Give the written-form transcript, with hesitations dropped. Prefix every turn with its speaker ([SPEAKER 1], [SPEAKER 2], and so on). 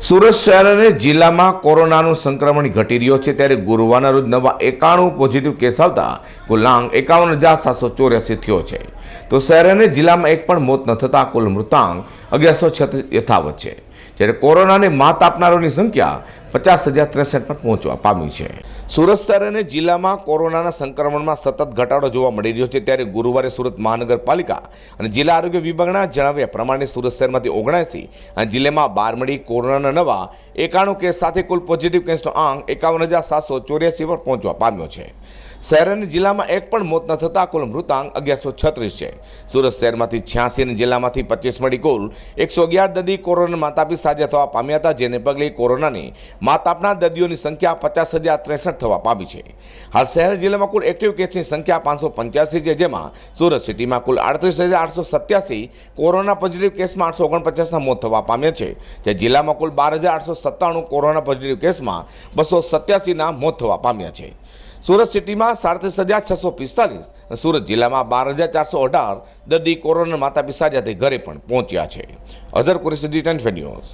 [SPEAKER 1] સુરત શહેર અને જિલ્લામાં કોરોનાનું સંક્રમણ ઘટી રહ્યો છે ત્યારે ગુરુવારના રોજ નવા 91 પોઝિટિવ કેસ આવતા કુલ આંક 51,784 થયો છે તો શહેર અને જિલ્લામાં એક પણ મોત ન થતા કુલ મૃતાંક 1136 યથાવત છે જ્યારે કોરોનાને માત આપનારોની સંખ્યા 50,063 પર પહોંચવા પામી છે। સુરત શહેર અને જિલ્લામાં કોરોનાના સંક્રમણમાં સતત ઘટાડો જોવા મળી રહ્યો છે ત્યારે ગુરુવારે સુરત મહાનગરપાલિકા અને જિલ્લા આરોગ્ય વિભાગના જણાવ્યા પ્રમાણે સુરત શહેરમાંથી 79 અને જિલ્લામાં 12 મળી કોરોનાના નવા 91 કેસ સાથે કુલ પોઝિટિવ કેસનો આંક 51,784 પર પહોંચવા પામ્યો છે। શહેર અને જિલ્લામાં એક પણ મોત ન થતા કુલ મૃતાંક 1136 છે। સુરત શહેરમાંથી 86 અને જિલ્લામાંથી 25 મળી કુલ 111 દર્દી કોરોના માત આપી સાજા થવા પામ્યા હતા, જેને પગલે કોરોનાની માત આપનાર દર્દીઓની સંખ્યા 50,063 થવા પામી છે। હાલ શહેર જિલ્લામાં કુલ એક્ટિવ કેસની સંખ્યા 585 છે, જેમાં સુરત સિટીમાં કુલ 38,887 કોરોના પોઝિટિવ કેસમાં 849ના મોત થવા પામ્યા છે, જ્યારે જિલ્લામાં કુલ 12,897 કોરોના પોઝિટિવ કેસમાં 287ના મોત થવા પામ્યા છે। સુરત સિટીમાં 37,645 અને સુરત જિલ્લામાં 12,418 દર્દી કોરોના માતા પિતા સાજા થઈ ઘરે પણ પહોંચ્યા છે। અઝર કુરેશી ન્યૂઝ।